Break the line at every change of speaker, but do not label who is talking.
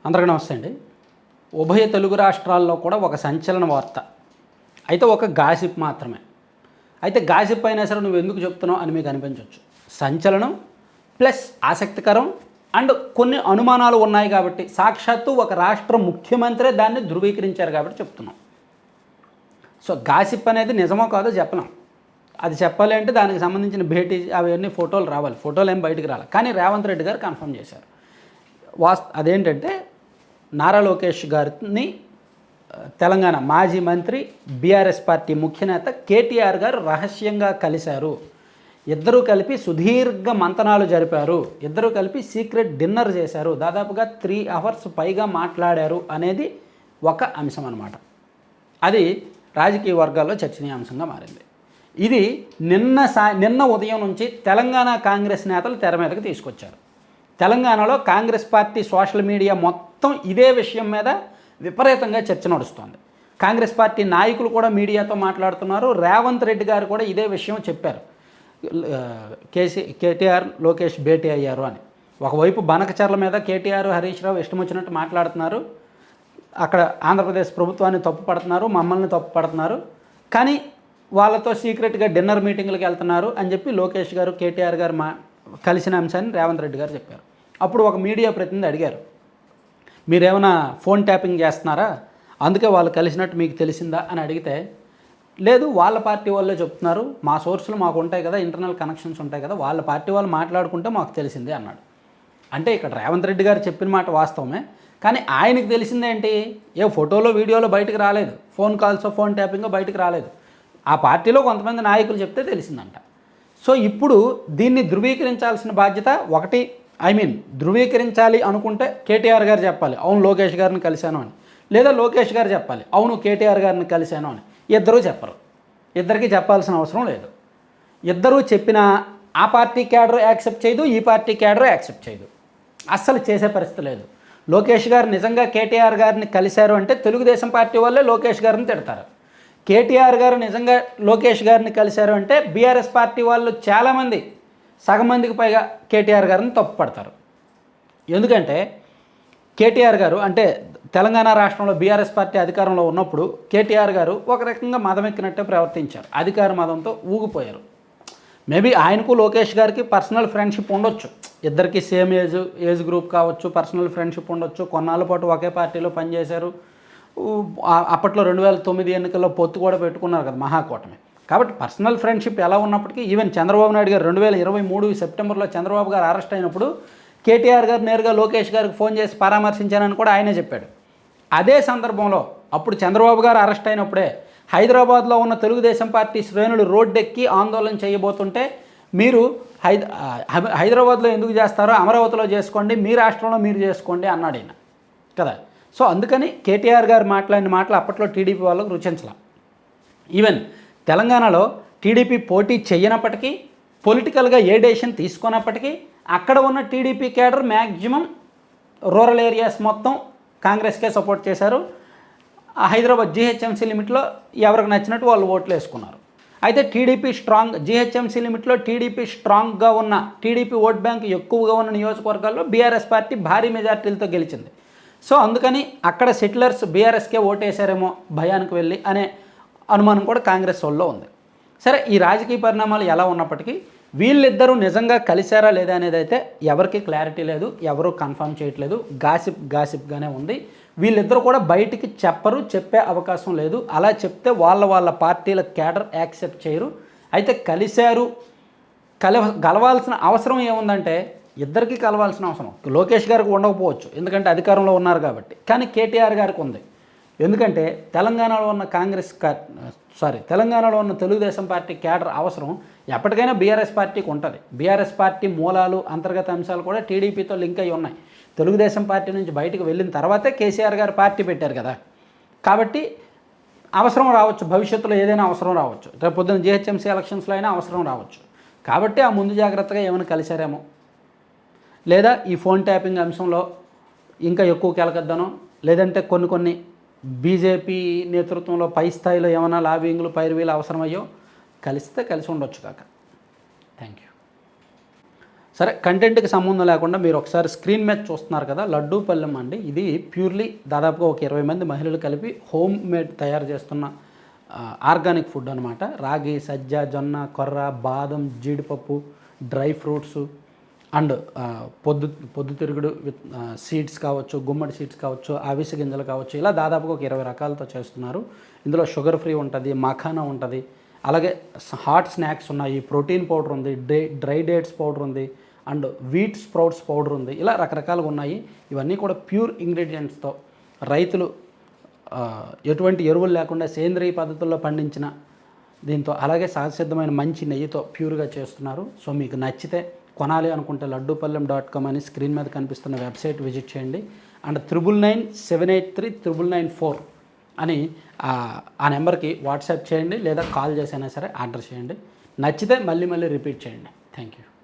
అందరికీ నమస్తే అండి. ఉభయ తెలుగు రాష్ట్రాల్లో కూడా ఒక సంచలన వార్త, అయితే ఒక గాసిప్ మాత్రమే. అయితే గాసిప్ అయినా సరే నువ్వు ఎందుకు చెప్తున్నావు అని మీకు అనిపించవచ్చు. సంచలనం ప్లస్ ఆసక్తికరం అండ్ కొన్ని అనుమానాలు ఉన్నాయి కాబట్టి, సాక్షాత్తు ఒక రాష్ట్ర ముఖ్యమంత్రే దాన్ని ధృవీకరించారు కాబట్టి చెప్తున్నాం. సో గాసిప్ అనేది నిజమో కాదో చెప్పలేం. అది చెప్పాలి అంటే దానికి సంబంధించిన భేటీ అవన్నీ ఫోటోలు రావాలి. ఫోటోలు ఏం బయటకు రావాలి. కానీ రేవంత్ రెడ్డి గారు కన్ఫర్మ్ చేశారు. అదేంటంటే నారా లోకేష్ గారిని తెలంగాణ మాజీ మంత్రి బీఆర్ఎస్ పార్టీ ముఖ్య నేత కేటీఆర్ గారు రహస్యంగా కలిశారు. ఇద్దరూ కలిపి సుదీర్ఘ మంతనాలు జరిపారు. ఇద్దరూ కలిపి సీక్రెట్ డిన్నర్ చేశారు. దాదాపుగా 3 అవర్స్ పైగా మాట్లాడారు అనేది ఒక అంశం అన్నమాట. అది రాజకీయ వర్గాల్లో చర్చనీయాంశంగా మారింది. ఇది నిన్న ఉదయం నుంచి తెలంగాణ కాంగ్రెస్ నేతలు తెర మీదకి తీసుకొచ్చారు. తెలంగాణలో కాంగ్రెస్ పార్టీ సోషల్ మీడియా మొత్తం ఇదే విషయం మీద విపరీతంగా చర్చ నడుస్తోంది. కాంగ్రెస్ పార్టీ నాయకులు కూడా మీడియాతో మాట్లాడుతున్నారు. రేవంత్ రెడ్డి గారు కూడా ఇదే విషయం చెప్పారు. కేటీఆర్ లోకేష్ భేటీ అయ్యారు అని. ఒకవైపు బనకచర్ల మీద కేటీఆర్ హరీష్ రావు ఇష్టం వచ్చినట్టు మాట్లాడుతున్నారు. అక్కడ ఆంధ్రప్రదేశ్ ప్రభుత్వాన్ని తప్పు పడుతున్నారు, మమ్మల్ని తప్పు పడుతున్నారు. కానీ వాళ్ళతో సీక్రెట్గా డిన్నర్ మీటింగ్లకు వెళ్తున్నారు అని చెప్పి లోకేష్ గారు కేటీఆర్ గారు కలిసిన అంశాన్ని రేవంత్ రెడ్డి గారు చెప్పారు. అప్పుడు ఒక మీడియా ప్రతినిధి అడిగారు, మీరేమైనా ఫోన్ ట్యాపింగ్ చేస్తున్నారా, అందుకే వాళ్ళు కలిసినట్టు మీకు తెలిసిందా అని అడిగితే, లేదు వాళ్ళ పార్టీ వాళ్ళే చెప్తున్నారు, మా సోర్సులు మాకు ఉంటాయి కదా, ఇంటర్నల్ కనెక్షన్స్ ఉంటాయి కదా, వాళ్ళ పార్టీ వాళ్ళు మాట్లాడుకుంటే మాకు తెలిసిందే అన్నాడు. అంటే ఇక్కడ రేవంత్ రెడ్డి గారు చెప్పిన మాట వాస్తవమే, కానీ ఆయనకు తెలిసిందేంటి, ఏ ఫోటోలో వీడియోలో బయటకు రాలేదు, ఫోన్ కాల్స్ ఫోన్ ట్యాపింగ్ బయటకు రాలేదు. ఆ పార్టీలో కొంతమంది నాయకులు చెప్తే తెలిసిందంట. సో ఇప్పుడు దీన్ని ధృవీకరించాల్సిన బాధ్యత ధృవీకరించాలి అనుకుంటే కేటీఆర్ గారు చెప్పాలి, అవును లోకేష్ గారిని కలిశాను అని, లేదా లోకేష్ గారు చెప్పాలి, అవును కేటీఆర్ గారిని కలిశాను అని. ఇద్దరూ చెప్పరు. ఇద్దరికి చెప్పాల్సిన అవసరం లేదు. ఇద్దరూ చెప్పినా ఆ పార్టీ క్యాడర్ యాక్సెప్ట్ చేయదు, ఈ పార్టీ క్యాడర్ యాక్సెప్ట్ చేయదు. అస్సలు చేసే పరిస్థితి లేదు. లోకేష్ గారు నిజంగా కేటీఆర్ గారిని కలిశారు అంటే తెలుగుదేశం పార్టీ వాళ్ళే లోకేష్ గారిని తిడతారు. కేటీఆర్ గారు నిజంగా లోకేష్ గారిని కలిశారు అంటే బీఆర్ఎస్ పార్టీ వాళ్ళు చాలామంది, సగం మందికి పైగా కేటీఆర్ గారిని తప్పుపడతారు. ఎందుకంటే కేటీఆర్ గారు అంటే తెలంగాణ రాష్ట్రంలో బీఆర్ఎస్ పార్టీ అధికారంలో ఉన్నప్పుడు కేటీఆర్ గారు ఒక రకంగా మదం ఎక్కినట్టే ప్రవర్తించారు. అధికార మదంతో ఊగిపోయారు. మేబీ ఆయనకు లోకేష్ గారికి పర్సనల్ ఫ్రెండ్షిప్ ఉండొచ్చు, ఇద్దరికి సేమ్ ఏజ్ గ్రూప్ కావచ్చు, పర్సనల్ ఫ్రెండ్షిప్ ఉండొచ్చు, కొన్నాళ్ళ పాటు ఒకే పార్టీలో పనిచేశారు. అప్పట్లో 2009 ఎన్నికల్లో పొత్తు కూడా పెట్టుకున్నారు కదా మహాకూటమి. కాబట్టి పర్సనల్ ఫ్రెండ్షిప్ ఎలా ఉన్నప్పటికీ ఈవెన్ చంద్రబాబు నాయుడు గారు 2023 సెప్టెంబర్లో చంద్రబాబు గారు అరెస్ట్ అయినప్పుడు కేటీఆర్ గారు నేరుగా లోకేష్ గారికి ఫోన్ చేసి పరామర్శించానని కూడా ఆయనే చెప్పాడు. అదే సందర్భంలో అప్పుడు చంద్రబాబు గారు అరెస్ట్ అయినప్పుడే హైదరాబాద్లో ఉన్న తెలుగుదేశం పార్టీ శ్రేణులు రోడ్డెక్కి ఆందోళన చేయబోతుంటే, మీరు హైదరాబాద్లో ఎందుకు చేస్తారో అమరావతిలో చేసుకోండి, మీ రాష్ట్రంలో మీరు చేసుకోండి అన్నాడు ఆయన కదా. సో అందుకని కేటీఆర్ గారు మాట్లాడిన మాటలు అప్పట్లో టీడీపీ వాళ్ళకు రుచించాల. ఈవెన్ తెలంగాణలో టీడీపీ పోటీ చేయనప్పటికీ, పొలిటికల్గా ఏ డెసిషన్ తీసుకున్నప్పటికీ అక్కడ ఉన్న TDP cadre maximum rural areas మొత్తం కాంగ్రెస్కే సపోర్ట్ చేశారు. హైదరాబాద్ జీహెచ్ఎంసీ లిమిట్లో ఎవరికి నచ్చినట్టు వాళ్ళు ఓట్లు వేసుకున్నారు. అయితే టీడీపీ స్ట్రాంగ్ జీహెచ్ఎంసీ లిమిట్లో టీడీపీ స్ట్రాంగ్గా ఉన్న, టీడీపీ ఓట్ బ్యాంక్ ఎక్కువగా ఉన్న నియోజకవర్గాల్లో బీఆర్ఎస్ పార్టీ భారీ మెజార్టీలతో గెలిచింది. సో అందుకని అక్కడ సెటిలర్స్ బీఆర్ఎస్కే ఓటేశారేమో భయానికి వెళ్ళి అనే అనుమానం కూడా కాంగ్రెస్ వాళ్ళలో ఉంది. సరే, ఈ రాజకీయ పరిణామాలు ఎలా ఉన్నప్పటికీ వీళ్ళిద్దరూ నిజంగా కలిశారా లేదా అనేది అయితే ఎవరికి క్లారిటీ లేదు, ఎవరూ కన్ఫర్మ్ చేయట్లేదు. గాసిప్గానే ఉంది. వీళ్ళిద్దరూ కూడా బయటికి చెప్పరు, చెప్పే అవకాశం లేదు. అలా చెప్తే వాళ్ళ పార్టీల క్యాడర్ యాక్సెప్ట్ చేయరు. అయితే కలిశారు, కలవాల్సిన అవసరం ఏముందంటే ఇద్దరికి కలవాల్సిన అవసరం లోకేష్ గారికి ఉండకపోవచ్చు, ఎందుకంటే అధికారంలో ఉన్నారు కాబట్టి. కానీ కేటీఆర్ గారికి ఉంది. ఎందుకంటే తెలంగాణలో ఉన్న తెలుగుదేశం పార్టీ క్యాడర్ అవసరం ఎప్పటికైనా బీఆర్ఎస్ పార్టీకి ఉంటుంది. బీఆర్ఎస్ పార్టీ మూలాలు, అంతర్గత అంశాలు కూడా టీడీపీతో లింక్ అయి ఉన్నాయి. తెలుగుదేశం పార్టీ నుంచి బయటకు వెళ్ళిన తర్వాతే కేసీఆర్ గారు పార్టీ పెట్టారు కదా. కాబట్టి అవసరం రావచ్చు, భవిష్యత్తులో ఏదైనా అవసరం రావచ్చు, రేపు పొద్దున్న జీహెచ్ఎంసీ ఎలక్షన్స్లో అయినా అవసరం రావచ్చు. కాబట్టి ఆ ముందు జాగ్రత్తగా ఏమైనా కలిశారేమో, లేదా ఈ ఫోన్ ట్యాపింగ్ అంశంలో ఇంకా ఎక్కువ కెలకద్దనో, లేదంటే కొన్ని బీజేపీ నేతృత్వంలో పై స్థాయిలో ఏమైనా లాబింగ్లు పైరువీలు అవసరమయ్యో కలిసి ఉండొచ్చు కాక. Thank you. సరే, కంటెంట్కి సంబంధం లేకుండా మీరు ఒకసారి స్క్రీన్ మీద చూస్తున్నారు కదా, లడ్డూ పళ్ళెం అండి. ఇది ప్యూర్లీ దాదాపుగా ఒక 20 మంది మహిళలు కలిపి హోమ్ మేడ్ తయారు చేస్తున్న ఆర్గానిక్ ఫుడ్ అనమాట. రాగి, సజ్జ, జొన్న, కొర్ర, బాదం, జీడిపప్పు, డ్రై ఫ్రూట్స్ అండ్ పొద్దుతిరుగుడు సీడ్స్ కావచ్చు, గుమ్మడి సీడ్స్ కావచ్చు, అవిసె గింజలు కావచ్చు, ఇలా దాదాపుగా ఒక 20 రకాలతో చేస్తున్నారు. ఇందులో షుగర్ ఫ్రీ ఉంటుంది, మఖానా ఉంటుంది, అలాగే హాట్ స్నాక్స్ ఉన్నాయి, ప్రోటీన్ పౌడర్ ఉంది, డ్రై డేట్స్ పౌడర్ ఉంది, అండ్ వీట్ స్ప్రౌట్స్ పౌడర్ ఉంది. ఇలా రకరకాలుగా ఉన్నాయి. ఇవన్నీ కూడా ప్యూర్ ఇంగ్రీడియంట్స్తో రైతులు ఎటువంటి ఎరువులు లేకుండా సేంద్రియ పద్ధతుల్లో పండించిన దీంతో, అలాగే సహజసిద్ధమైన మంచి నెయ్యితో ప్యూర్గా చేస్తున్నారు. సో మీకు నచ్చితే కొనాలి అనుకుంటే laddupalem.com అని స్క్రీన్ మీద కనిపిస్తున్న వెబ్సైట్ విజిట్ చేయండి. అండ్ 9997839994 అని ఆ నెంబర్కి వాట్సాప్ చేయండి, లేదా కాల్ చేసైనా సరే ఆర్డర్ చేయండి. నచ్చితే మళ్ళీ రిపీట్ చేయండి. Thank you.